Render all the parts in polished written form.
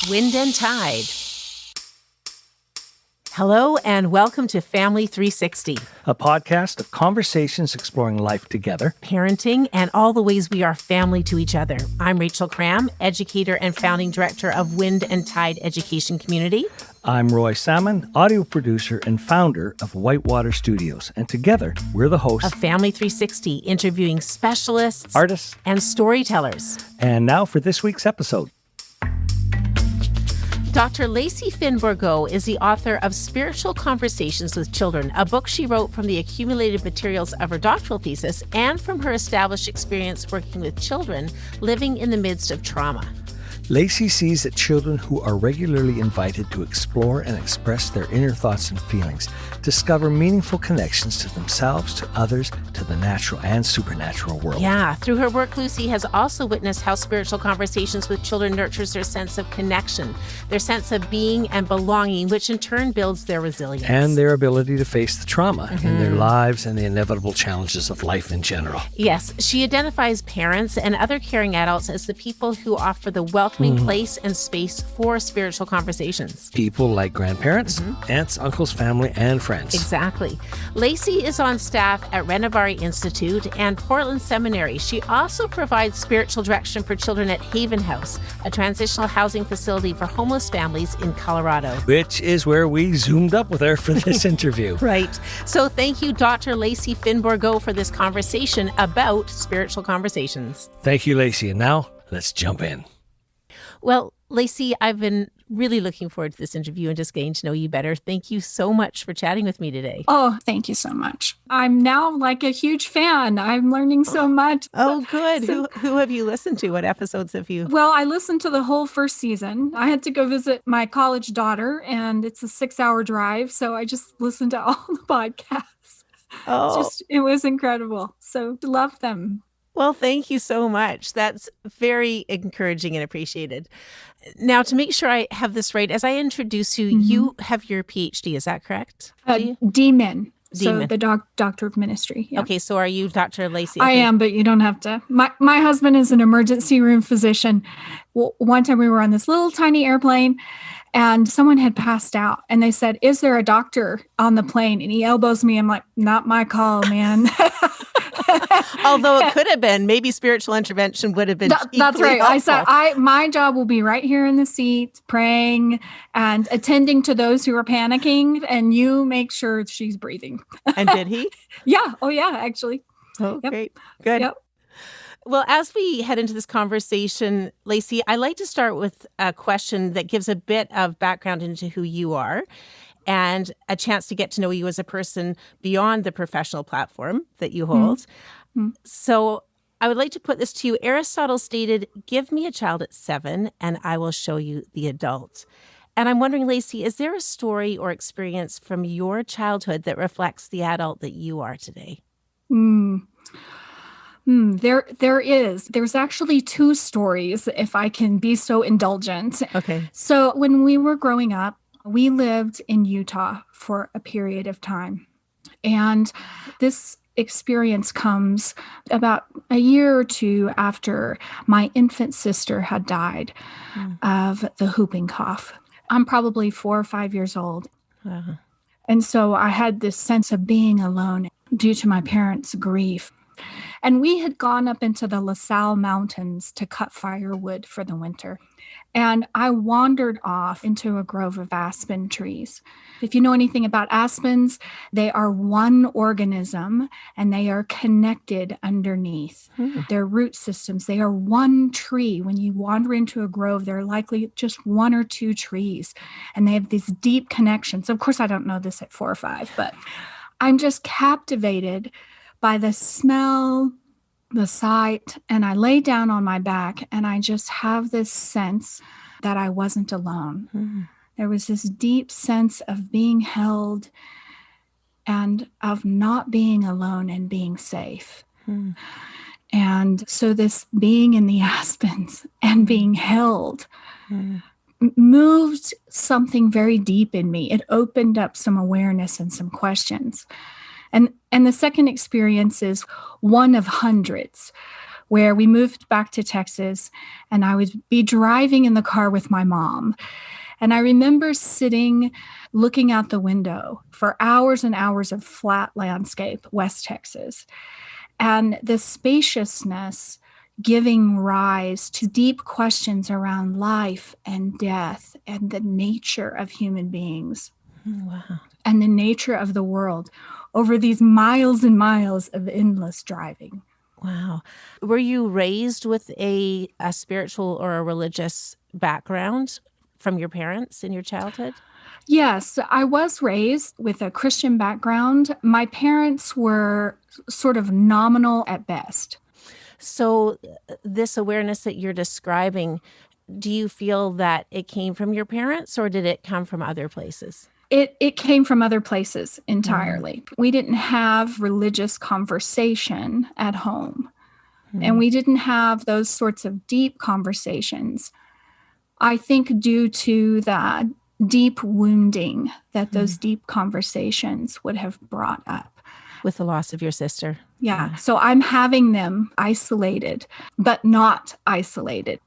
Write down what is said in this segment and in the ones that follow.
Wind and Tide. Hello and welcome to Family360, a podcast of conversations exploring life together, parenting, and all the ways we are family to each other. I'm Rachel Cram, educator and founding director of Wind and Tide Education Community. I'm Roy Salmond, audio producer and founder of Whitewater Studios, and together we're the hosts of Family360, interviewing specialists, artists, and storytellers. And now for this week's episode. Dr. Lacy Finn Borgo is the author of Spiritual Conversations with Children, a book she wrote from the accumulated materials of her doctoral thesis and from her established experience working with children living in the midst of trauma. Lacy sees that children who are regularly invited to explore and express their inner thoughts and feelings discover meaningful connections to themselves, to others, to the natural and supernatural world. Yeah, through her work, Lucy has also witnessed how Spiritual Conversations with Children nurtures their sense of connection, their sense of being and belonging, which in turn builds their resilience. And their ability to face the trauma in their lives and the inevitable challenges of life in general. Yes, she identifies parents and other caring adults as the people who offer the welcoming place and space for spiritual conversations. People like grandparents, aunts, uncles, family, and friends. Exactly. Lacy is on staff at Renovaré Institute and Portland Seminary. She also provides spiritual direction for children at Haven House, a transitional housing facility for homeless families in Colorado. Which is where we zoomed up with her for this interview. Right. So thank you, Dr. Lacy Finn Borgo, for this conversation about spiritual conversations. Thank you, Lacy. And now let's jump in. Well, Lacy, I've been really looking forward to this interview and just getting to know you better. Thank you so much for chatting with me today. Oh, thank you so much. I'm now like a huge fan. I'm learning so much. Oh, good. Who have you listened to? What episodes have you? Well, I listened to the whole first season. I had to go visit my college daughter, and it's a 6-hour drive. So I just listened to all the podcasts. Oh, It was incredible. So love them. Well, thank you so much. That's very encouraging and appreciated. Now, to make sure I have this right, as I introduce you, you have your PhD, is that correct? D-Min. So the doctor of ministry. Yeah. Okay, so are you Dr. Lacy? I am, but you don't have to. My husband is an emergency room physician. One time we were on this little tiny airplane and someone had passed out and they said, "Is there a doctor on the plane?" And he elbows me. I'm like, "Not my call, man." Although it could have been, maybe spiritual intervention would have been. That's right. Helpful. I said, my job will be right here in the seat, praying and attending to those who are panicking, and you make sure she's breathing. And did he? Yeah. Oh, yeah, actually. Oh, Yep. Great. Good. Yep. Well, as we head into this conversation, Lacy, I like to start with a question that gives a bit of background into who you are and a chance to get to know you as a person beyond the professional platform that you hold. Mm-hmm. So I would like to put this to you. Aristotle stated, "Give me a child at 7 and I will show you the adult." And I'm wondering, Lacy, is there a story or experience from your childhood that reflects the adult that you are today? There is. There's actually 2 stories, if I can be so indulgent. Okay. So when we were growing up, we lived in Utah for a period of time. And this experience comes about a year or 2 after my infant sister had died of the whooping cough. I'm probably 4 or 5 years old. Uh-huh. And so I had this sense of being alone due to my parents' grief. And we had gone up into the LaSalle Mountains to cut firewood for the winter. And I wandered off into a grove of aspen trees. If you know anything about aspens, they are one organism and they are connected underneath. Their root systems, they are one tree. When you wander into a grove, they're likely just 1 or 2 trees. And they have these deep connections. Of course, I don't know this at 4 or 5, but I'm just captivated by the smell, the sight, and I lay down on my back and I just have this sense that I wasn't alone. There was this deep sense of being held and of not being alone and being safe. And so this being in the aspens and being held moved something very deep in me. It opened up some awareness and some questions. And the second experience is one of hundreds. where we moved back to Texas, and I would be driving in the car with my mom. And I remember sitting, looking out the window for hours and hours of flat landscape, West Texas, and the spaciousness giving rise to deep questions around life and death and the nature of human beings. Wow. And the nature of the world over these miles and miles of endless driving. Wow. Were you raised with a spiritual or a religious background from your parents in your childhood? Yes, I was raised with a Christian background. My parents were sort of nominal at best. So this awareness that you're describing, do you feel that it came from your parents or did it come from other places? It came from other places entirely. We didn't have religious conversation at home, and we didn't have those sorts of deep conversations. I think due to the deep wounding that those deep conversations would have brought up. With the loss of your sister. Yeah. So I'm having them isolated, but not isolated.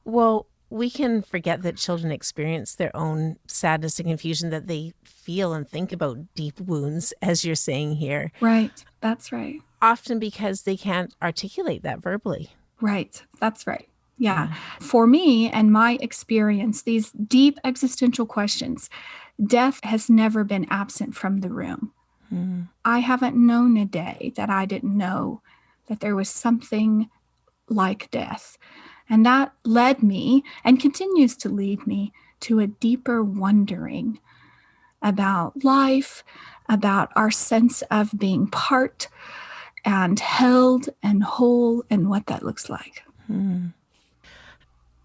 Well, we can forget that children experience their own sadness and confusion, that they feel and think about deep wounds, as you're saying here. Right. That's right. Often because they can't articulate that verbally. Right. That's right. Yeah. For me and my experience, these deep existential questions, death has never been absent from the room. I haven't known a day that I didn't know that there was something like death. And that led me and continues to lead me to a deeper wondering about life, about our sense of being part and held and whole and what that looks like.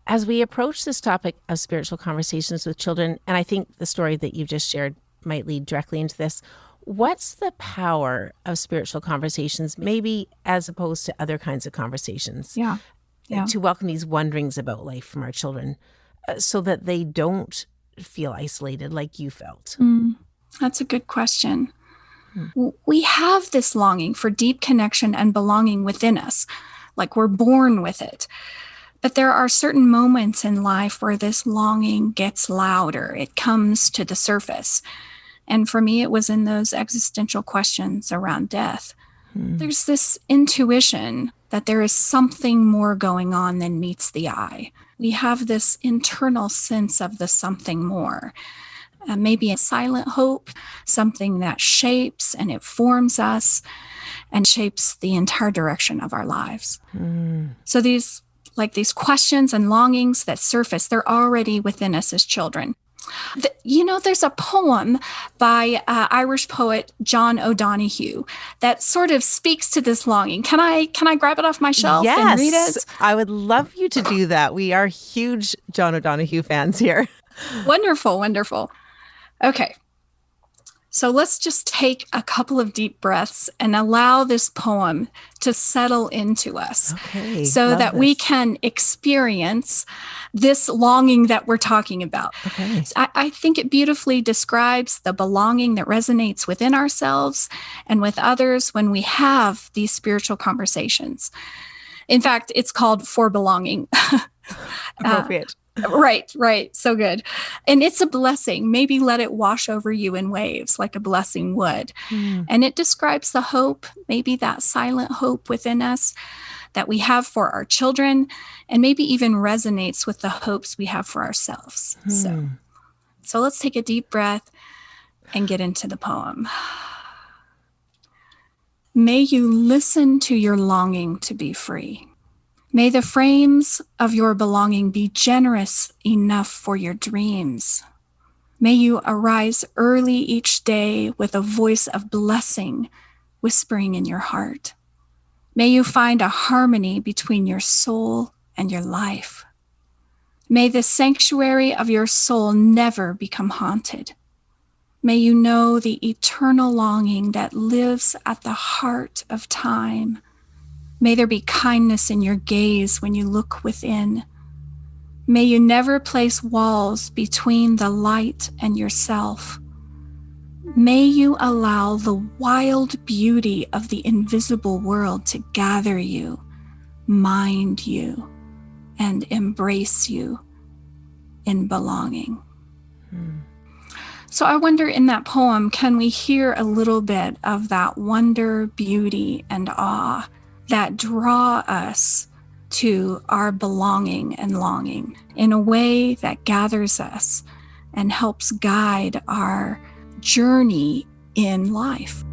As we approach this topic of spiritual conversations with children, and I think the story that you've just shared might lead directly into this, what's the power of spiritual conversations, maybe as opposed to other kinds of conversations? Yeah. To welcome these wonderings about life from our children so that they don't feel isolated like you felt? That's a good question. We have this longing for deep connection and belonging within us, like we're born with it. But there are certain moments in life where this longing gets louder. It comes to the surface. And for me, it was in those existential questions around death. There's this intuition that there is something more going on than meets the eye. We have this internal sense of the something more. Maybe a silent hope, something that shapes and it forms us and shapes the entire direction of our lives. So these questions and longings that surface, they're already within us as children. There's a poem by Irish poet John O'Donoghue that sort of speaks to this longing. Can I grab it off my shelf and read it? I would love you to do that. We are huge John O'Donoghue fans here. Wonderful, wonderful. Okay. So let's just take a couple of deep breaths and allow this poem to settle into us so that we can experience this longing that we're talking about. Okay. I think it beautifully describes the belonging that resonates within ourselves and with others when we have these spiritual conversations. In fact, it's called For Belonging. Appropriate. Right. So good. And it's a blessing. Maybe let it wash over you in waves like a blessing would. And it describes the hope, maybe that silent hope within us that we have for our children, and maybe even resonates with the hopes we have for ourselves. So let's take a deep breath and get into the poem. May you listen to your longing to be free. May the frames of your belonging be generous enough for your dreams. May you arise early each day with a voice of blessing whispering in your heart. May you find a harmony between your soul and your life. May the sanctuary of your soul never become haunted. May you know the eternal longing that lives at the heart of time. May there be kindness in your gaze when you look within. May you never place walls between the light and yourself. May you allow the wild beauty of the invisible world to gather you, mind you, and embrace you in belonging. So I wonder, in that poem, can we hear a little bit of that wonder, beauty, and awe that draw us to our belonging and longing in a way that gathers us and helps guide our journey in life?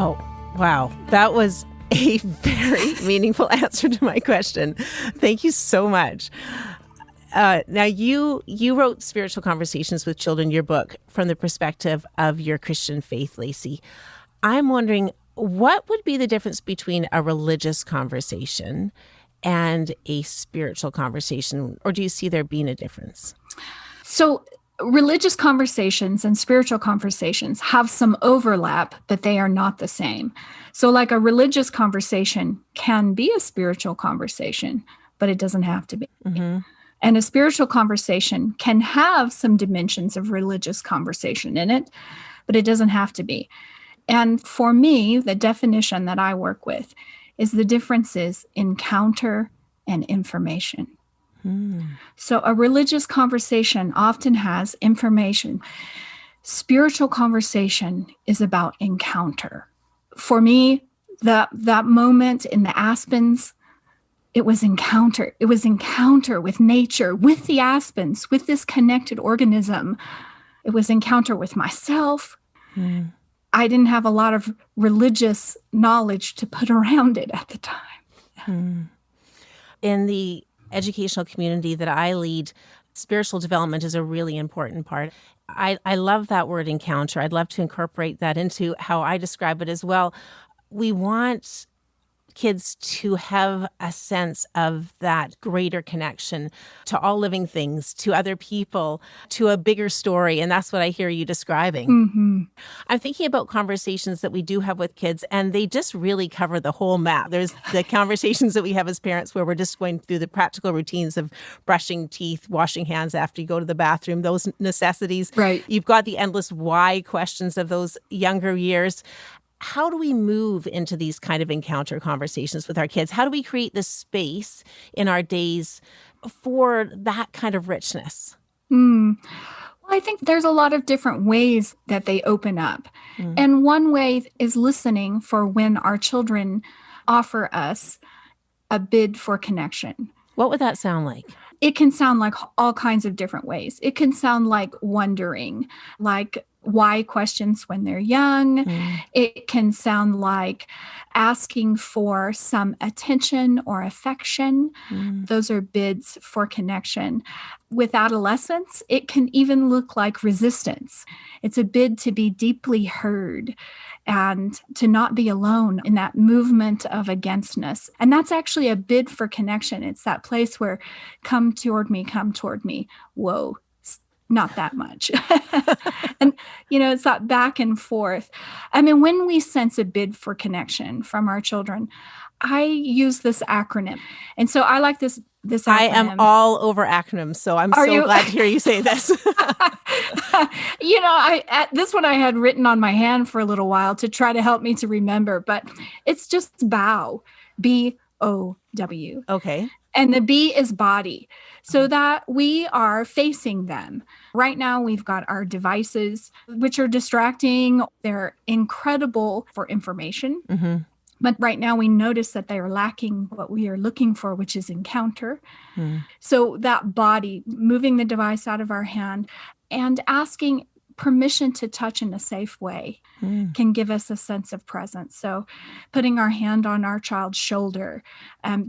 Oh, wow. That was a very meaningful answer to my question. Thank you so much. Now, you wrote Spiritual Conversations with Children, your book, from the perspective of your Christian faith, Lacy. I'm wondering, what would be the difference between a religious conversation and a spiritual conversation? Or do you see there being a difference? So religious conversations and spiritual conversations have some overlap, but they are not the same. So like a religious conversation can be a spiritual conversation, but it doesn't have to be. Mm-hmm. And a spiritual conversation can have some dimensions of religious conversation in it, but it doesn't have to be. And for me, the definition that I work with is the differences in encounter and information. So a religious conversation often has information. Spiritual conversation is about encounter. For me, that moment in the aspens, it was encounter. It was encounter with nature, with the aspens, with this connected organism. It was encounter with myself. I didn't have a lot of religious knowledge to put around it at the time. In the educational community that I lead, spiritual development is a really important part. I love that word encounter. I'd love to incorporate that into how I describe it as well. We want kids to have a sense of that greater connection to all living things, to other people, to a bigger story. And that's what I hear you describing. Mm-hmm. I'm thinking about conversations that we do have with kids, and they just really cover the whole map. There's the conversations that we have as parents where we're just going through the practical routines of brushing teeth, washing hands after you go to the bathroom, those necessities. Right. You've got the endless why questions of those younger years. How do we move into these kind of encounter conversations with our kids? How do we create this space in our days for that kind of richness? Well, I think there's a lot of different ways that they open up. And one way is listening for when our children offer us a bid for connection. What would that sound like? It can sound like all kinds of different ways. It can sound like wondering, like why questions when they're young. It can sound like asking for some attention or affection. Those are bids for connection. With adolescents, it can even look like resistance. It's a bid to be deeply heard and to not be alone in that movement of againstness. And that's actually a bid for connection. It's that place where come toward me. Whoa. Not that much. And, it's that back and forth. I mean, when we sense a bid for connection from our children, I use this acronym. And so I like this acronym. I am all over acronyms, so I'm glad to hear you say this. This one I had written on my hand for a little while to try to help me to remember, but it's just BOW, B-O-W. Okay. And the B is body, so that we are facing them. Right now, we've got our devices, which are distracting. They're incredible for information. Mm-hmm. But right now, we notice that they are lacking what we are looking for, which is encounter. So that body, moving the device out of our hand and asking, permission to touch in a safe way can give us a sense of presence. So putting our hand on our child's shoulder,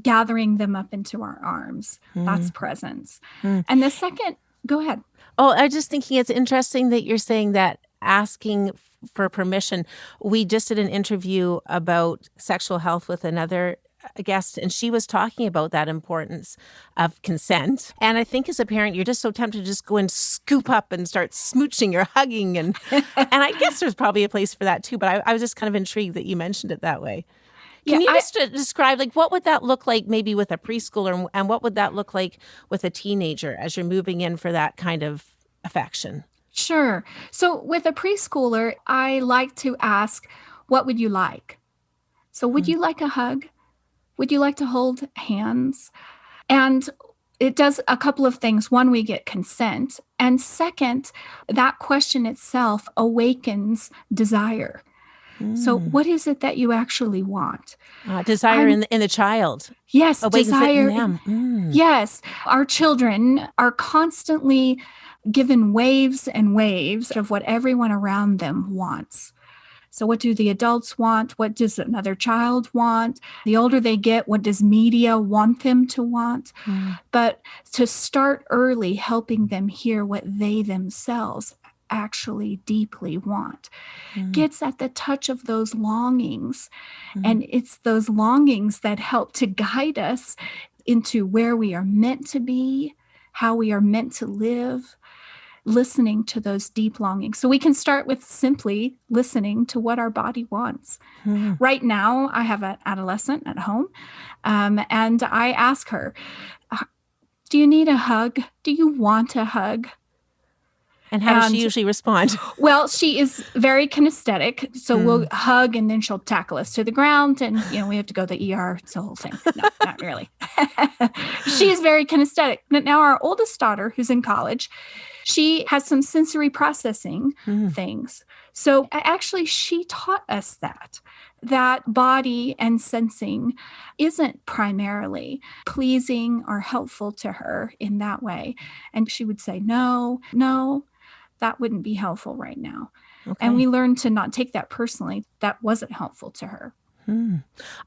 gathering them up into our arms, that's presence. And the second, go ahead. Oh, I was just thinking it's interesting that you're saying that asking for permission. We just did an interview about sexual health with another guest, and she was talking about that importance of consent. And I think as a parent, you're just so tempted to just go and scoop up and start smooching or hugging. And I guess there's probably a place for that too, but I was just kind of intrigued that you mentioned it that way. Can you just describe, like, what would that look like maybe with a preschooler, and what would that look like with a teenager as you're moving in for that kind of affection? Sure. So with a preschooler, I like to ask, what would you like? So would you like a hug? Would you like to hold hands? And it does a couple of things. One, we get consent. And second, that question itself awakens desire. So what is it that you actually want? Desire in the child. Yes, Awakens desire. it in them. Yes. Our children are constantly given waves and waves of what everyone around them wants. So what do the adults want? What does another child want? The older they get, what does media want them to want? But to start early, helping them hear what they themselves actually deeply want gets at the touch of those longings. And it's those longings that help to guide us into where we are meant to be, how we are meant to live, listening to those deep longings. So we can start with simply listening to what our body wants. Right now, I have an adolescent at home, and I ask her, do you need a hug? Do you want a hug? And how does she usually respond? Well, she is very kinesthetic. So we'll hug, and then she'll tackle us to the ground, and we have to go to the ER. It's the whole thing. No, not really. She is very kinesthetic. But now our oldest daughter, who's in college, she has some sensory processing things. So actually, she taught us that body and sensing isn't primarily pleasing or helpful to her in that way. And she would say, no, that wouldn't be helpful right now. Okay. And we learned to not take that personally. That wasn't helpful to her.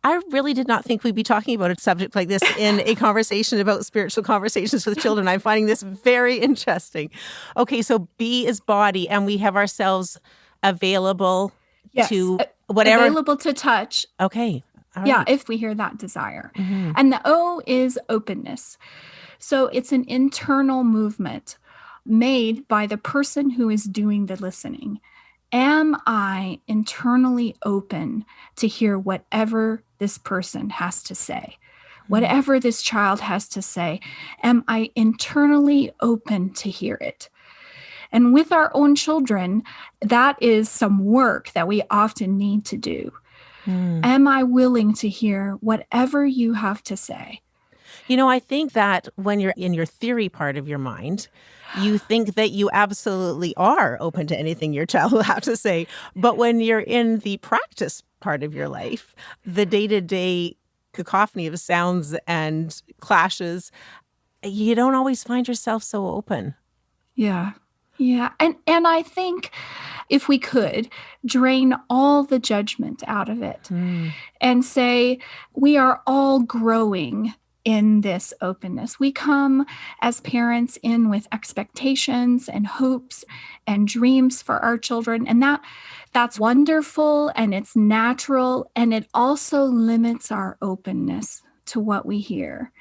I really did not think we'd be talking about a subject like this in a conversation about spiritual conversations with children. I'm finding this very interesting. Okay, so B is body, and we have ourselves available to whatever. Available to touch. Okay. All right. Yeah, if we hear that desire. And the O is openness. So it's an internal movement made by the person who is doing the listening. Am I internally open to hear whatever this person has to say? Whatever this child has to say, am I internally open to hear it? And with our own children, that is some work that we often need to do. Am I willing to hear whatever you have to say? I think that when you're in your theory part of your mind, you think that you absolutely are open to anything your child will have to say. But when you're in the practice part of your life, the day-to-day cacophony of sounds and clashes, you don't always find yourself so open. Yeah. And I think if we could drain all the judgment out of it and say, we are all growing in this openness. We come as parents in with expectations and hopes and dreams for our children. And that's wonderful, and it's natural, and it also limits our openness to what we hear.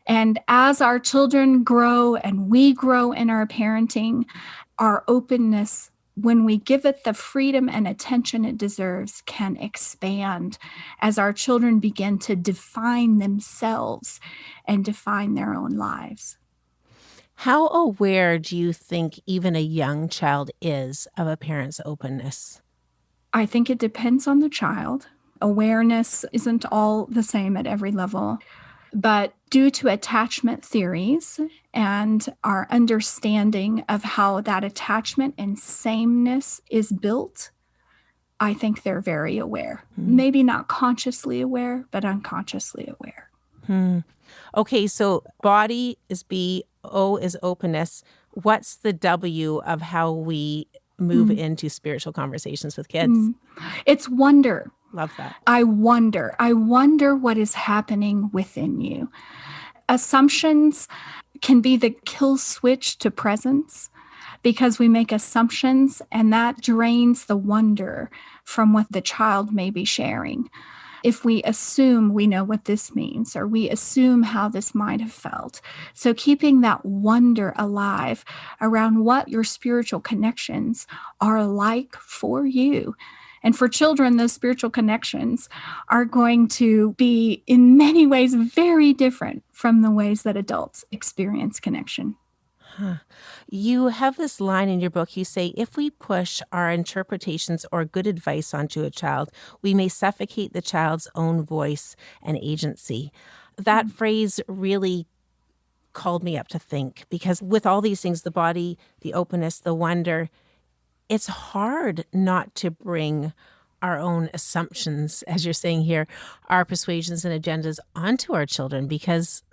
And as our children grow and we grow in our parenting, our openness, when we give it the freedom and attention it deserves, can expand as our children begin to define themselves and define their own lives. How aware do you think even a young child is of a parent's openness? I think it depends on the child. Awareness isn't all the same at every level. But due to attachment theories and our understanding of how that attachment and sameness is built, I think they're very aware. Maybe not consciously aware, but unconsciously aware. Okay, so body is B, O is openness. What's the W of how we move into spiritual conversations with kids. It's wonder. Love that. I wonder what is happening within you. Assumptions can be the kill switch to presence, because we make assumptions and that drains the wonder from what the child may be sharing. If we assume we know what this means, or we assume how this might have felt. So keeping that wonder alive around what your spiritual connections are like for you. And for children, those spiritual connections are going to be in many ways very different from the ways that adults experience connection. You have this line in your book. You say, if we push our interpretations or good advice onto a child, we may suffocate the child's own voice and agency. That phrase really called me up to think, because with all these things, the body, the openness, the wonder, it's hard not to bring our own assumptions, as you're saying here, our persuasions and agendas onto our children, because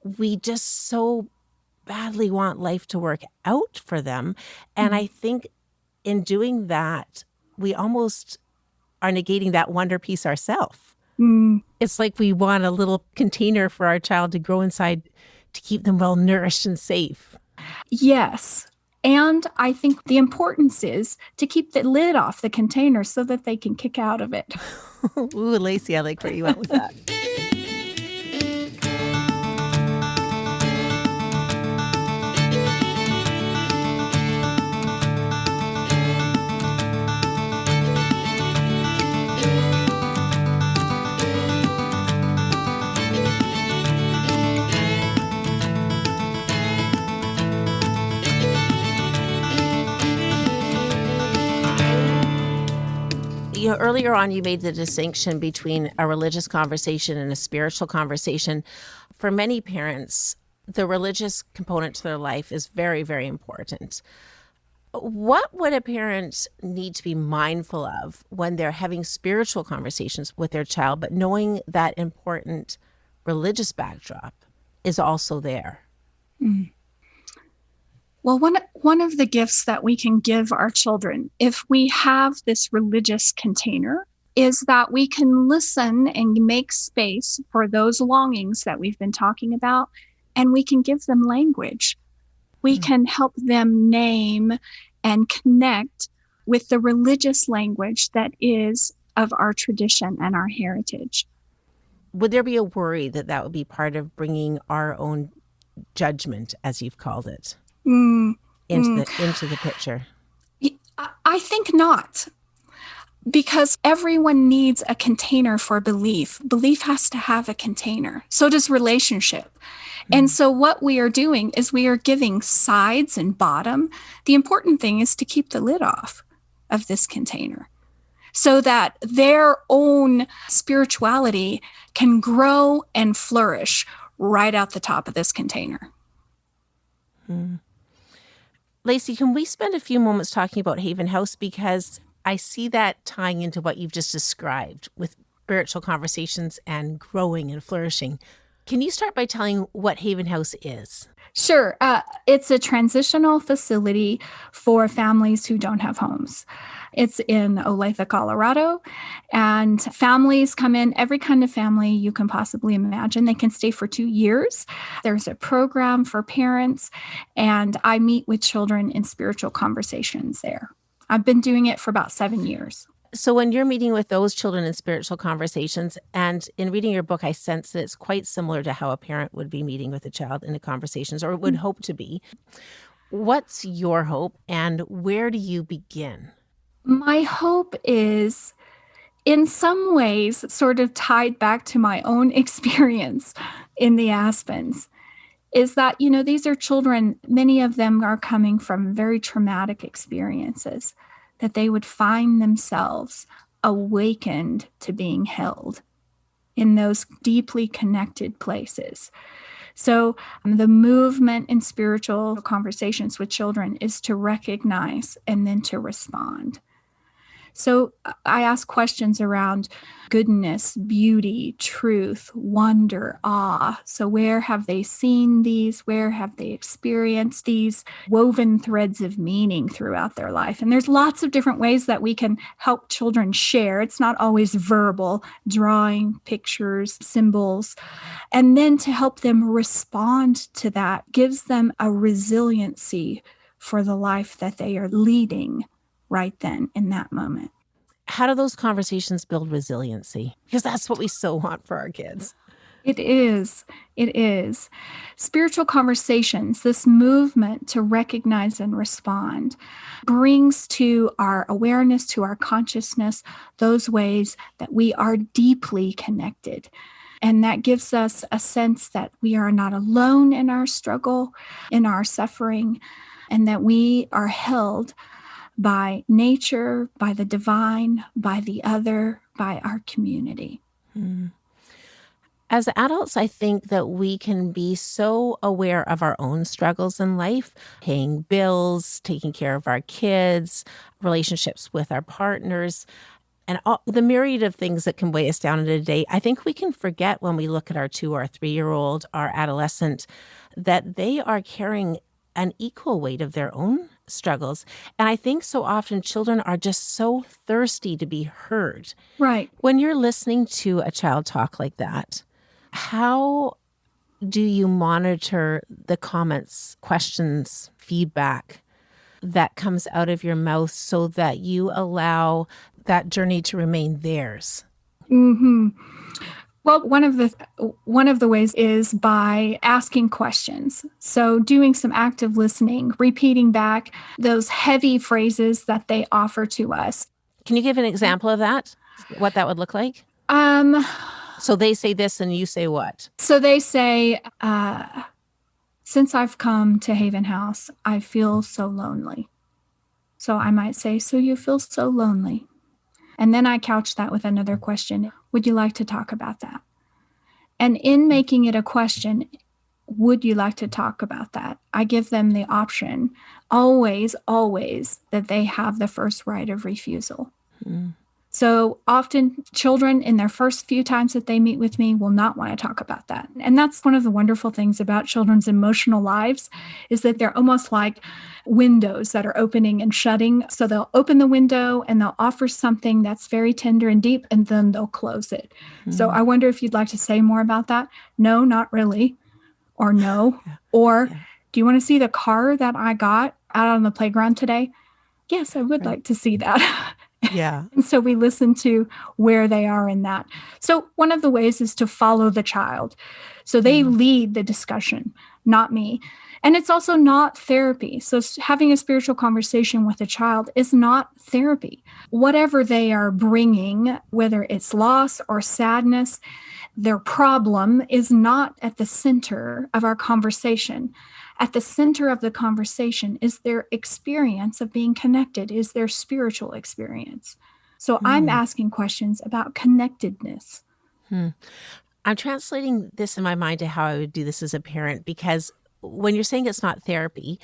we just so badly want life to work out for them. And I think in doing that, we almost are negating that wonder piece ourselves. It's like we want a little container for our child to grow inside to keep them well nourished and safe. Yes. And I think the importance is to keep the lid off the container so that they can kick out of it. Ooh, Lacy, I like where you went with that. Earlier on, you made the distinction between a religious conversation and a spiritual conversation. For many parents, the religious component to their life is very, very important. What would a parent need to be mindful of when they're having spiritual conversations with their child, but knowing that important religious backdrop is also there? Well, one of the gifts that we can give our children, if we have this religious container, is that we can listen and make space for those longings that we've been talking about, and we can give them language. We can help them name and connect with the religious language that is of our tradition and our heritage. Would there be a worry that that would be part of bringing our own judgment, as you've called it, into the picture? I think not, because everyone needs a container for belief. Belief has to have a container. So does relationship. And so what we are doing is we are giving sides and bottom. The important thing is to keep the lid off of this container so that their own spirituality can grow and flourish right out the top of this container. Lacy, can we spend a few moments talking about Haven House? Because I see that tying into what you've just described with spiritual conversations and growing and flourishing. Can you start by telling what Haven House is? Sure. It's a transitional facility for families who don't have homes. It's in Olathe, Colorado, and families come in, every kind of family you can possibly imagine. They can stay for 2 years. There's a program for parents, and I meet with children in spiritual conversations there. I've been doing it for about 7 years. So when you're meeting with those children in spiritual conversations, and in reading your book, I sense that it's quite similar to how a parent would be meeting with a child in the conversations, or would hope to be. What's your hope, and where do you begin? My hope is, in some ways, sort of tied back to my own experience in the Aspens, is that, these are children, many of them are coming from very traumatic experiences, that they would find themselves awakened to being held in those deeply connected places. So the movement in spiritual conversations with children is to recognize and then to respond. So I ask questions around goodness, beauty, truth, wonder, awe. So where have they seen these? Where have they experienced these woven threads of meaning throughout their life? And there's lots of different ways that we can help children share. It's not always verbal, drawing, pictures, symbols. And then to help them respond to that gives them a resiliency for the life that they are leading right then in that moment. How do those conversations build resiliency? Because that's what we so want for our kids. It is. It is. Spiritual conversations, this movement to recognize and respond, brings to our awareness, to our consciousness, those ways that we are deeply connected. And that gives us a sense that we are not alone in our struggle, in our suffering, and that we are held by nature, by the divine, by the other, by our community. As adults, I think that we can be so aware of our own struggles in life, paying bills, taking care of our kids, relationships with our partners, and all the myriad of things that can weigh us down in a day. I think we can forget when we look at our 2 or 3-year-old, our adolescent, that they are carrying an equal weight of their own struggles. And I think so often children are just so thirsty to be heard. Right. When you're listening to a child talk like that, how do you monitor the comments, questions, feedback that comes out of your mouth so that you allow that journey to remain theirs? Mm-hmm. Well, one of the ways is by asking questions. So doing some active listening, repeating back those heavy phrases that they offer to us. Can you give an example of that? What that would look like? So they say this and you say what? So they say, since I've come to Haven House, I feel so lonely. So I might say, so you feel so lonely. And then I couch that with another question. Would you like to talk about that? And in making it a question, would you like to talk about that? I give them the option, always, that they have the first right of refusal. So often children in their first few times that they meet with me will not want to talk about that. And that's one of the wonderful things about children's emotional lives is that they're almost like windows that are opening and shutting. So they'll open the window and they'll offer something that's very tender and deep, and then they'll close it. So I wonder if you'd like to say more about that. No, not really. Or no. Or do you want to see the car that I got out on the playground today? Yes, I would like to see that. Yeah. And so we listen to where they are in that. So one of the ways is to follow the child. So they lead the discussion, not me. And it's also not therapy. So having a spiritual conversation with a child is not therapy. Whatever they are bringing, whether it's loss or sadness, their problem is not at the center of our conversation. At the center of the conversation is their experience of being connected, is their spiritual experience. So I'm asking questions about connectedness. I'm translating this in my mind to how I would do this as a parent, because when you're saying it's not therapy,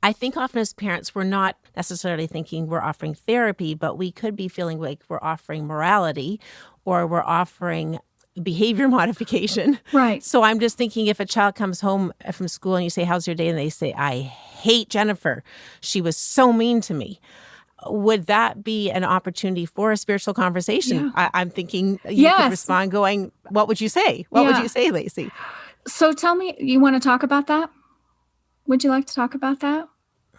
I think often as parents, we're not necessarily thinking we're offering therapy, but we could be feeling like we're offering morality or we're offering behavior modification. Right. So I'm just thinking, if a child comes home from school and you say, how's your day? And they say, I hate Jennifer. She was so mean to me. Would that be an opportunity for a spiritual conversation? Yeah. I'm thinking you could respond going, what would you say? What would you say, Lacy? So tell me, you want to talk about that? Would you like to talk about that?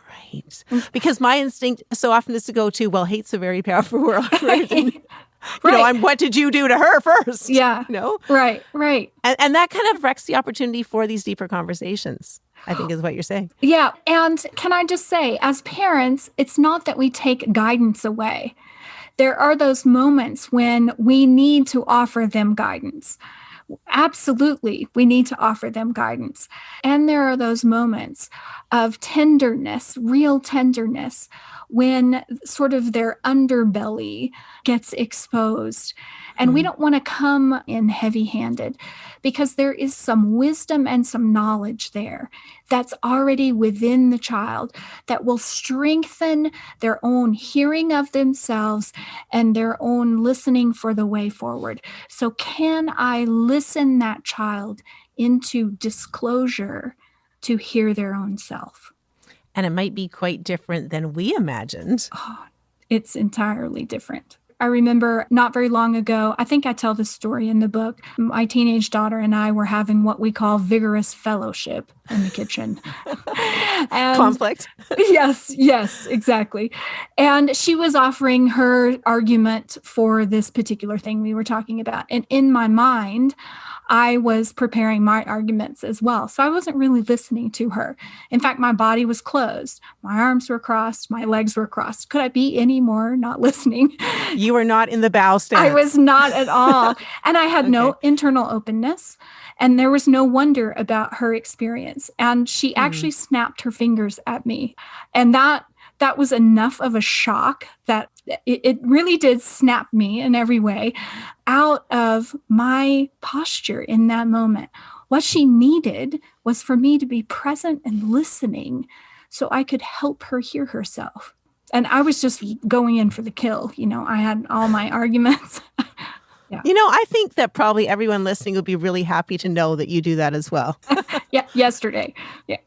Right. Because my instinct so often is to go to, well, hate's a very powerful word. Right. What did you do to her first? Yeah. Right. And that kind of wrecks the opportunity for these deeper conversations, I think is what you're saying. Yeah. And can I just say, as parents, it's not that we take guidance away. There are those moments when we need to offer them guidance. Absolutely, we need to offer them guidance. And there are those moments of tenderness, real tenderness, when sort of their underbelly gets exposed. And we don't want to come in heavy-handed, because there is some wisdom and some knowledge there that's already within the child that will strengthen their own hearing of themselves and their own listening for the way forward. So can I listen that child into disclosure to hear their own self? And it might be quite different than we imagined. Oh, it's entirely different. I remember not very long ago, I think I tell this story in the book, my teenage daughter and I were having what we call vigorous fellowship in the kitchen. And conflict. Yes, exactly. And she was offering her argument for this particular thing we were talking about. And in my mind, I was preparing my arguments as well. So I wasn't really listening to her. In fact, my body was closed. My arms were crossed. My legs were crossed. Could I be any more not listening? You were not in the bow stance. I was not at all. And I had no internal openness. And there was no wonder about her experience. And she actually snapped her fingers at me. And that was enough of a shock that it really did snap me in every way out of my posture in that moment. What she needed was for me to be present and listening so I could help her hear herself. And I was just going in for the kill. I had all my arguments. Yeah. I think that probably everyone listening would be really happy to know that you do that as well. Yeah, yesterday. Yeah.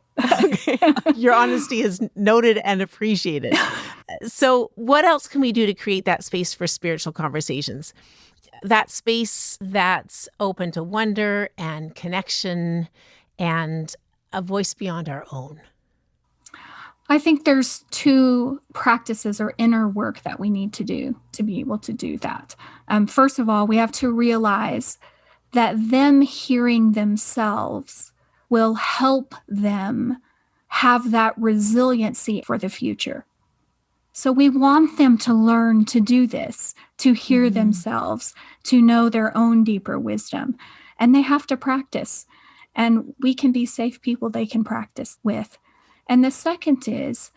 Okay. Your honesty is noted and appreciated. So what else can we do to create that space for spiritual conversations? That space that's open to wonder and connection and a voice beyond our own. I think there's two practices or inner work that we need to do to be able to do that. First of all, we have to realize that them hearing themselves will help them have that resiliency for the future. So we want them to learn to do this, to hear themselves, to know their own deeper wisdom. And they have to practice. And we can be safe people they can practice with. And the second is,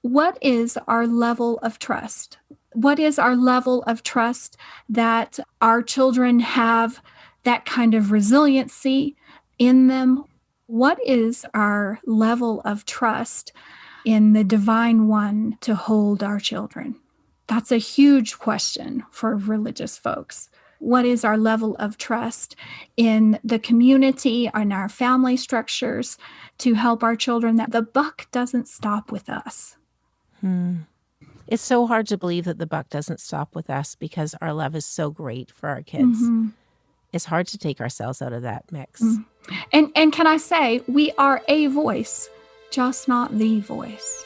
what is our level of trust? What is our level of trust that our children have that kind of resiliency in them? What is our level of trust in the divine one to hold our children? That's a huge question for religious folks. What is our level of trust in the community and our family structures to help our children that the buck doesn't stop with us? It's so hard to believe that the buck doesn't stop with us because our love is so great for our kids. It's hard to take ourselves out of that mix. And can I say, we are a voice, just not the voice.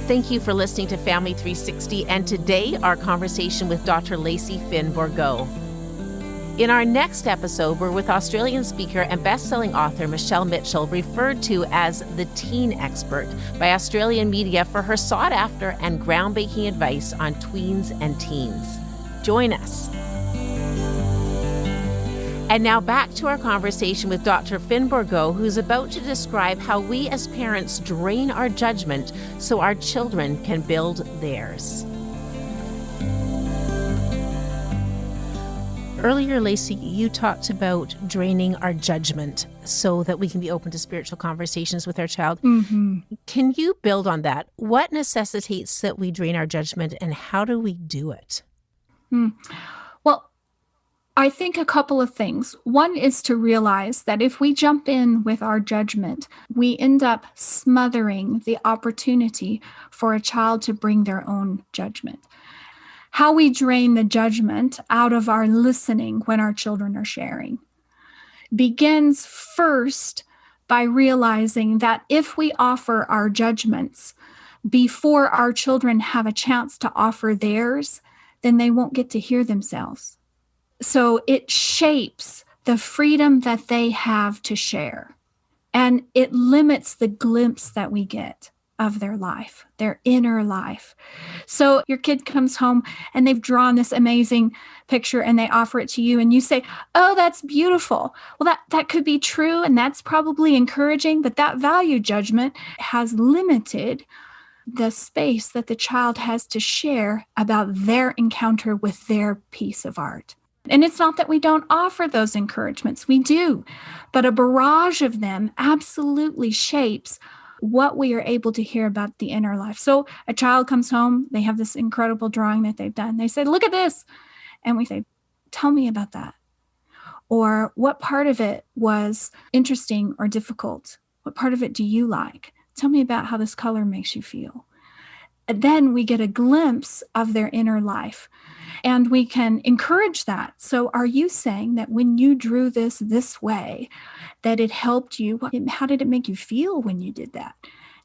Thank you for listening to Family 360 and today our conversation with Dr. Lacy Finn Borgo. In our next episode, we're with Australian speaker and best-selling author Michelle Mitchell, referred to as the teen expert by Australian media for her sought-after and groundbreaking advice on tweens and teens. Join us. And now back to our conversation with Dr. Finn Borgo, who's about to describe how we as parents drain our judgment so our children can build theirs. Earlier, Lacy, you talked about draining our judgment so that we can be open to spiritual conversations with our child. Can you build on that? What necessitates that we drain our judgment and how do we do it? Well, I think a couple of things. One is to realize that if we jump in with our judgment, we end up smothering the opportunity for a child to bring their own judgment. How we drain the judgment out of our listening when our children are sharing begins first by realizing that if we offer our judgments before our children have a chance to offer theirs, then they won't get to hear themselves. So it shapes the freedom that they have to share, and it limits the glimpse that we get of their life, their inner life. So your kid comes home and they've drawn this amazing picture and they offer it to you and you say, "Oh, that's beautiful." Well, that could be true and that's probably encouraging, but that value judgment has limited the space that the child has to share about their encounter with their piece of art. And it's not that we don't offer those encouragements, we do, but a barrage of them absolutely shapes what we are able to hear about the inner life. So a child comes home, they have this incredible drawing that they've done. They say, look at this. And we say, tell me about that. Or what part of it was interesting or difficult? What part of it do you like? Tell me about how this color makes you feel. And then we get a glimpse of their inner life and we can encourage that. So are you saying that when you drew this way, that it helped you? How did it make you feel when you did that?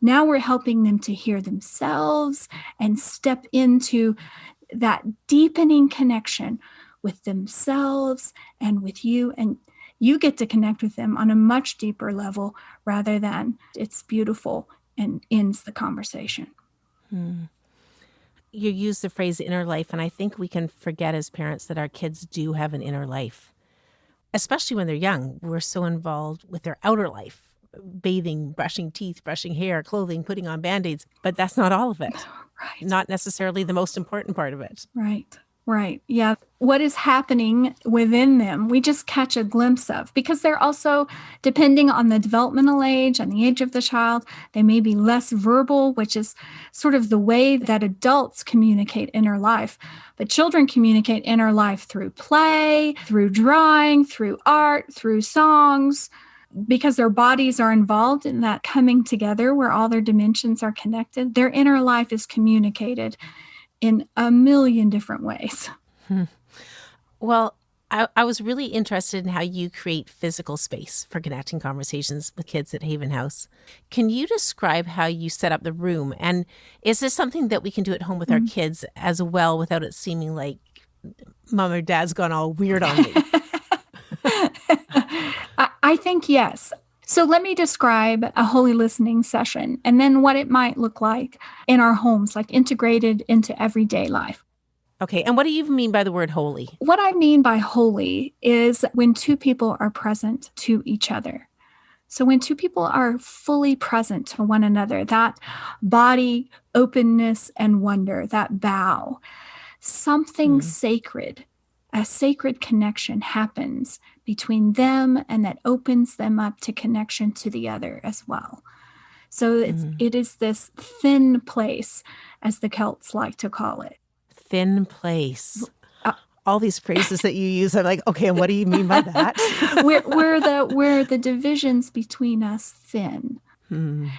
Now we're helping them to hear themselves and step into that deepening connection with themselves and with you. And you get to connect with them on a much deeper level rather than it's beautiful and ends the conversation. You use the phrase inner life, and I think we can forget as parents that our kids do have an inner life, especially when they're young. We're so involved with their outer life, bathing, brushing teeth, brushing hair, clothing, putting on Band-Aids, but that's not all of it. Right. Not necessarily the most important part of it. Right. Yeah. What is happening within them, we just catch a glimpse of, because they're also, depending on the developmental age and the age of the child, they may be less verbal, which is sort of the way that adults communicate inner life. But children communicate inner life through play, through drawing, through art, through songs, because their bodies are involved in that coming together where all their dimensions are connected. Their inner life is communicated in a million different ways. Well, I was really interested in how you create physical space for connecting conversations with kids at Haven House. Can you describe how you set up the room? And is this something that we can do at home with our kids as well without it seeming like mom or dad's gone all weird on me? I think yes. So let me describe a holy listening session and then what it might look like in our homes, like integrated into everyday life. Okay. And what do you mean by the word holy? What I mean by holy is when two people are present to each other. So when two people are fully present to one another, that body, openness, and wonder, that bow, something sacred, a sacred connection happens between them, and that opens them up to connection to the other as well. So it is this thin place, as the Celts like to call it. Thin place. All these phrases that you use, I'm like, okay, and what do you mean by that? where the divisions between us thin.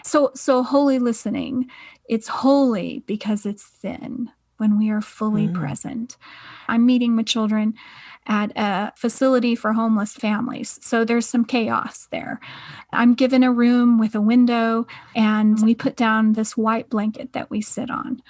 So holy listening, it's holy because it's thin when we are fully present. I'm meeting with children at a facility for homeless families. So there's some chaos there. I'm given a room with a window, and we put down this white blanket that we sit on.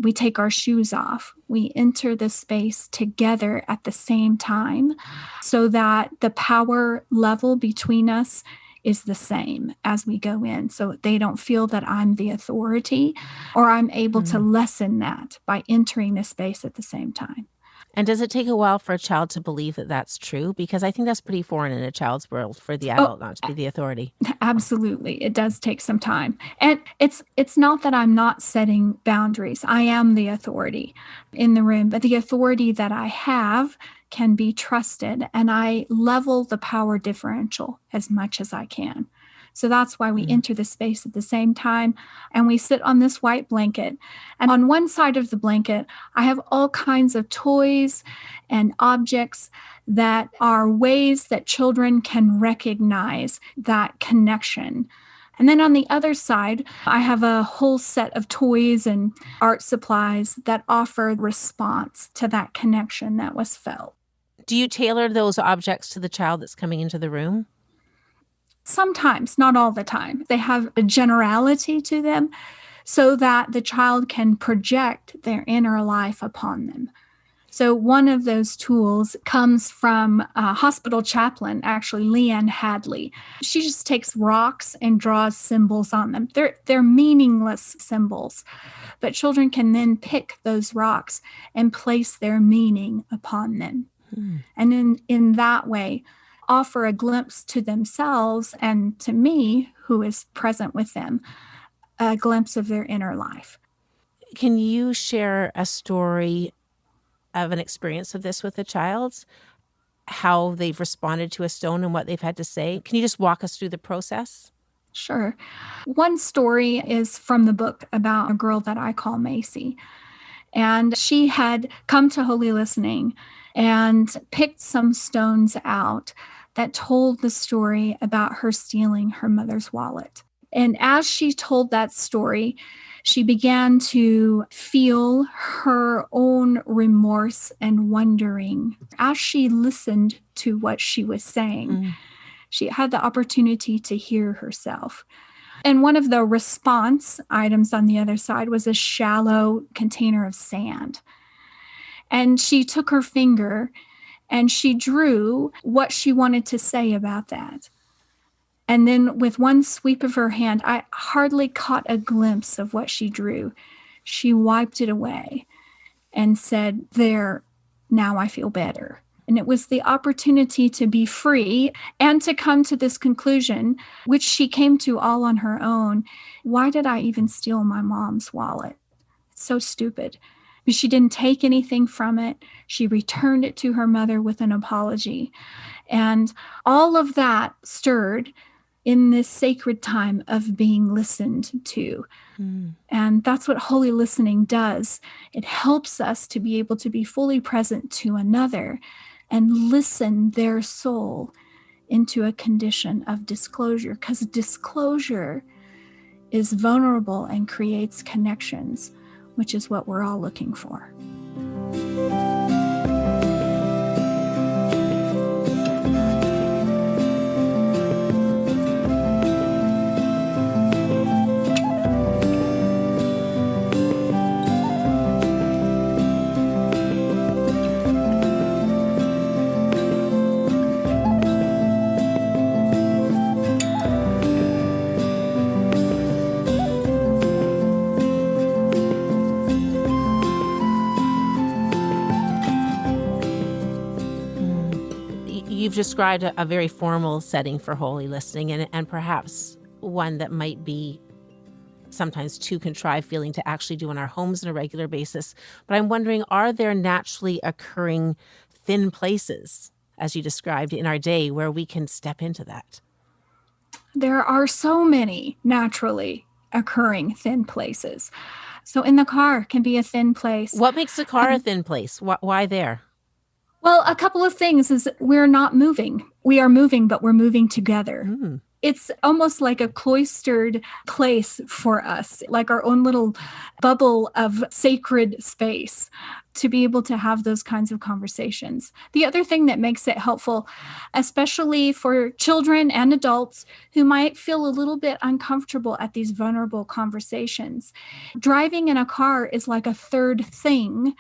We take our shoes off. We enter the space together at the same time so that the power level between us is the same as we go in. So they don't feel that I'm the authority, or I'm able to lessen that by entering the space at the same time. And does it take a while for a child to believe that that's true? Because I think that's pretty foreign in a child's world for the adult not to be the authority. Absolutely. It does take some time. And it's not that I'm not setting boundaries. I am the authority in the room, but the authority that I have can be trusted, and I level the power differential as much as I can. So that's why we enter the space at the same time, and we sit on this white blanket. And on one side of the blanket, I have all kinds of toys and objects that are ways that children can recognize that connection. And then on the other side, I have a whole set of toys and art supplies that offer response to that connection that was felt. Do you tailor those objects to the child that's coming into the room? Sometimes, not all the time. They have a generality to them so that the child can project their inner life upon them. So one of those tools comes from a hospital chaplain, actually, Leanne Hadley. She just takes rocks and draws symbols on them. They're meaningless symbols, but children can then pick those rocks and place their meaning upon them. And in that way, offer a glimpse to themselves and to me, who is present with them, a glimpse of their inner life. Can you share a story of an experience of this with a child? how they've responded to a stone and what they've had to say. Can you just walk us through the process? Sure. One story is from the book about a girl that I call Macy. And she had come to Holy Listening and picked some stones out that told the story about her stealing her mother's wallet. And as she told that story, she began to feel her own remorse and wondering. As she listened to what she was saying, she had the opportunity to hear herself. And one of the response items on the other side was a shallow container of sand. And she took her finger and she drew what she wanted to say about that. And then with one sweep of her hand, I hardly caught a glimpse of what she drew. She wiped it away and said, "There, now I feel better." And it was the opportunity to be free and to come to this conclusion, which she came to all on her own. Why did I even steal my mom's wallet? It's so stupid. But she didn't take anything from it. She returned it to her mother with an apology. And all of that stirred in this sacred time of being listened to. And that's what holy listening does. It helps us to be able to be fully present to another and listen their soul into a condition of disclosure, because disclosure is vulnerable and creates connections, which is what we're all looking for. You've described a very formal setting for holy listening, and perhaps one that might be sometimes too contrived feeling to actually do in our homes on a regular basis. But I'm wondering, are there naturally occurring thin places, as you described, in our day where we can step into that? There are so many naturally occurring thin places. So in the car can be a thin place. What makes the car a thin place? Why there? Well, a couple of things is we're not moving. We are moving, but we're moving together. It's almost like a cloistered place for us, like our own little bubble of sacred space to be able to have those kinds of conversations. The other thing that makes it helpful, especially for children and adults who might feel a little bit uncomfortable at these vulnerable conversations, driving in a car is like a third thing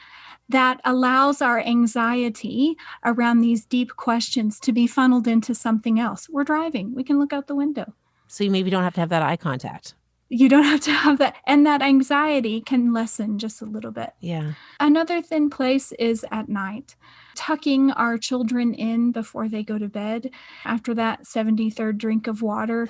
that allows our anxiety around these deep questions to be funneled into something else. We're driving. We can look out the window. So you maybe don't have to have that eye contact. You don't have to have that. And that anxiety can lessen just a little bit. Yeah. Another thin place is at night. Tucking our children in before they go to bed after that 73rd drink of water.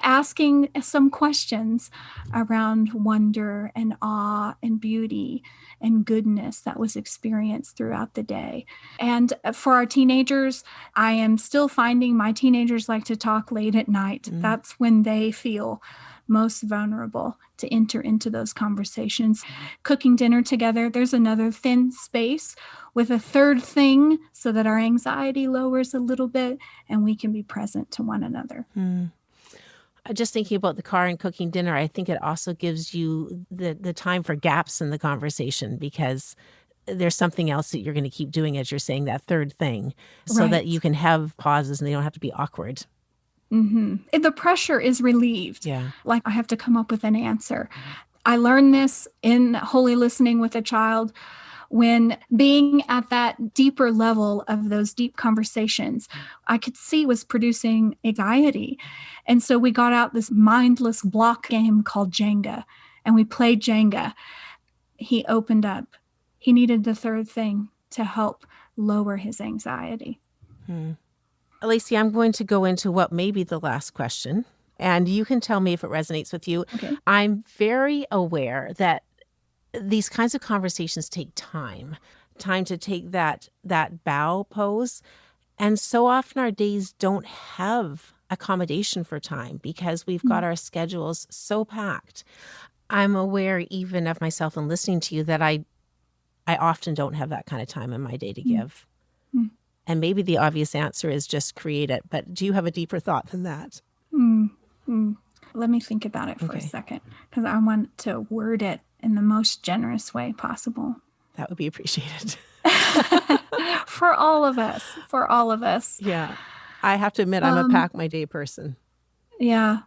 Asking some questions around wonder and awe and beauty and goodness that was experienced throughout the day. And for our teenagers, I am still finding my teenagers like to talk late at night. That's when they feel most vulnerable to enter into those conversations. Cooking dinner together, there's another thin space with a third thing so that our anxiety lowers a little bit and we can be present to one another. Just thinking about the car and cooking dinner, I think it also gives you the time for gaps in the conversation, because there's something else that you're going to keep doing, as you're saying, that third thing, so that you can have pauses and they don't have to be awkward. The pressure is relieved. Yeah. Like I have to come up with an answer. I learned this in holy listening with a child. When being at that deeper level of those deep conversations, I could see was producing anxiety. And so we got out this mindless block game called Jenga, and we played Jenga. He opened up. He needed the third thing to help lower his anxiety. Lacy, I'm going to go into what may be the last question, and you can tell me if it resonates with you. Okay. I'm very aware that these kinds of conversations take time to take that bow pose. And so often our days don't have accommodation for time because we've got our schedules so packed. I'm aware even of myself and listening to you that I often don't have that kind of time in my day to give. And maybe the obvious answer is just create it. But do you have a deeper thought than that? Let me think about it for a second, because I want to word it in the most generous way possible. That would be appreciated. For all of us. For all of us. Yeah. I have to admit, I'm a pack my day person. Yeah.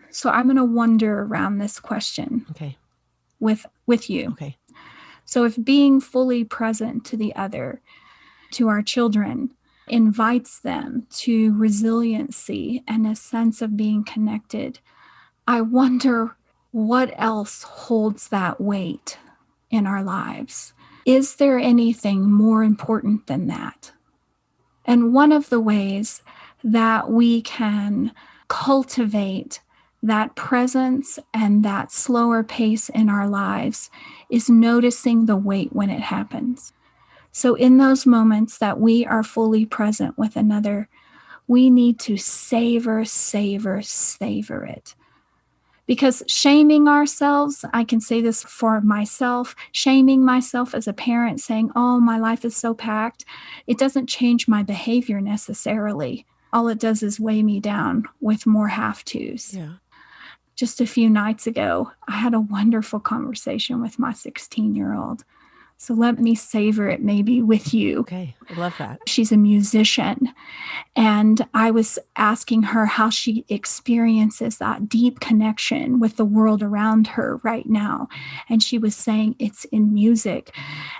So I'm going to wander around this question with you. Okay. So if being fully present to the other, to our children, invites them to resiliency and a sense of being connected, I wonder what else holds that weight in our lives. Is there anything more important than that? And one of the ways that we can cultivate that presence and that slower pace in our lives is noticing the weight when it happens. So in those moments that we are fully present with another, we need to savor it. Because shaming ourselves, I can say this for myself, shaming myself as a parent, saying, oh, my life is so packed, it doesn't change my behavior necessarily. All it does is weigh me down with more have-tos. Yeah. Just a few nights ago, I had a wonderful conversation with my 16-year-old. So let me savor it maybe with you. Okay, I love that. She's a musician. And I was asking her how she experiences that deep connection with the world around her right now. And she was saying it's in music.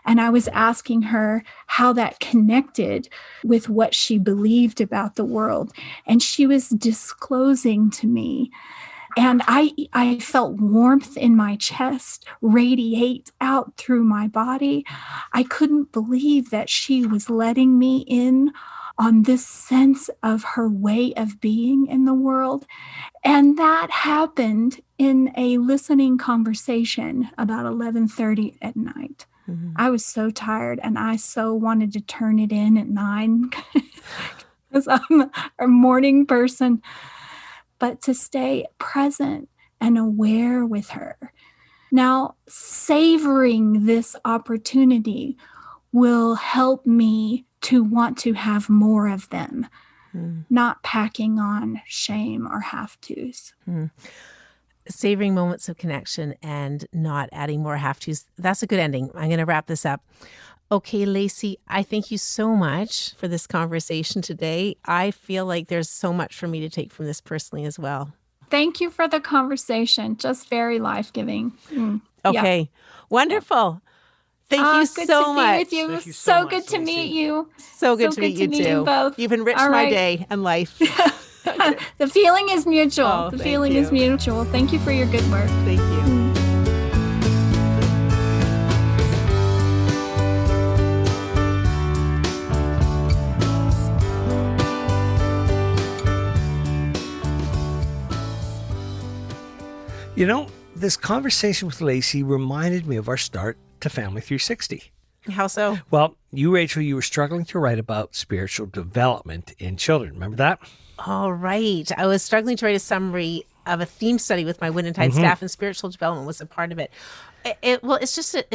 And I was asking her how that connected with what she believed about the world. And she was disclosing to me. And I felt warmth in my chest radiate out through my body. I couldn't believe that she was letting me in on this sense of her way of being in the world. And that happened in a listening conversation about 11:30 at night. I was so tired and I so wanted to turn it in at 9 because I'm a morning person. But to stay present and aware with her. Now, savoring this opportunity will help me to want to have more of them, not packing on shame or have-tos. Savoring moments of connection and not adding more have-tos. That's a good ending. I'm going to wrap this up. Okay, Lacy, I thank you so much for this conversation today. I feel like there's so much for me to take from this personally as well. Thank you for the conversation. Just very life-giving. Okay, wonderful. Thank you so much. Good to be with you. So good to meet you. So good to meet you too. Both. You've enriched my day and life. The feeling is mutual. Oh, the feeling is mutual. Thank you for your good work. Thank you. You know, this conversation with Lacy reminded me of our start to Family360. How so? Well, Rachel, you were struggling to write about spiritual development in children. Remember that? All right. I was struggling to write a summary of a theme study with my Untitled staff, and spiritual development was a part of it. It's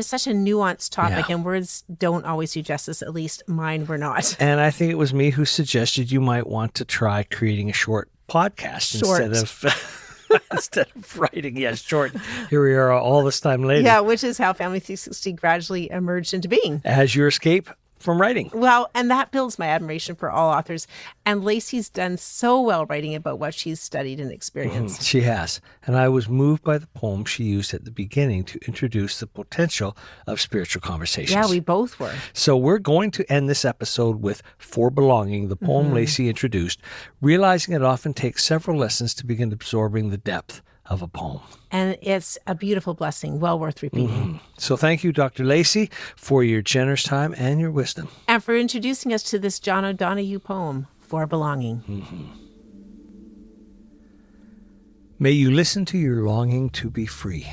such a nuanced topic, and words don't always do justice. At least mine were not. And I think it was me who suggested you might want to try creating a short podcast instead of writing. Yes, short. Here we are all this time later. Yeah, which is how Family360 gradually emerged into being. As your escape from writing. Well, and that builds my admiration for all authors. And Lacy's done so well writing about what she's studied and experienced. She has. And I was moved by the poem she used at the beginning to introduce the potential of spiritual conversations. Yeah, we both were. So we're going to end this episode with For Belonging, the poem Lacy introduced, realizing it often takes several lessons to begin absorbing the depth of a poem. And it's a beautiful blessing, well worth repeating. So thank you, Dr. Lacy, for your generous time and your wisdom. And for introducing us to this John O'Donohue poem, For Belonging. May you listen to your longing to be free.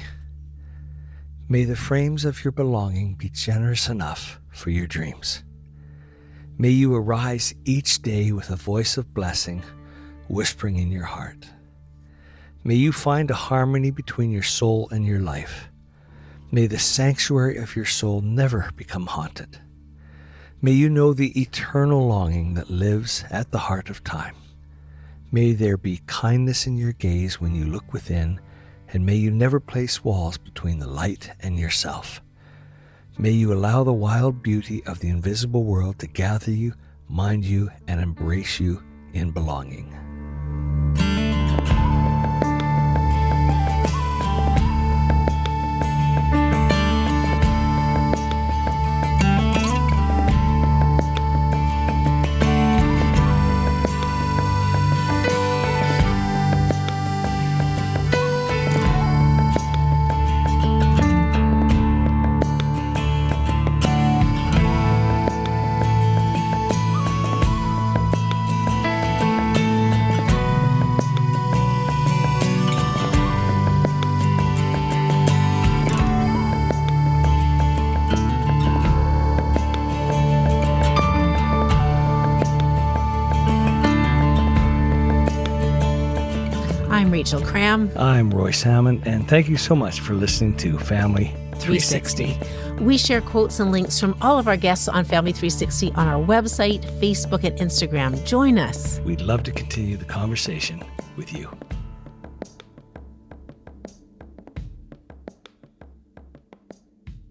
May the frames of your belonging be generous enough for your dreams. May you arise each day with a voice of blessing whispering in your heart. May you find a harmony between your soul and your life. May the sanctuary of your soul never become haunted. May you know the eternal longing that lives at the heart of time. May there be kindness in your gaze when you look within, and may you never place walls between the light and yourself. May you allow the wild beauty of the invisible world to gather you, mind you, and embrace you in belonging. I'm Rachel Cram. I'm Roy Salmond, and thank you so much for listening to Family 360. We share quotes and links from all of our guests on Family 360 on our website, Facebook, and Instagram. Join us. We'd love to continue the conversation with you.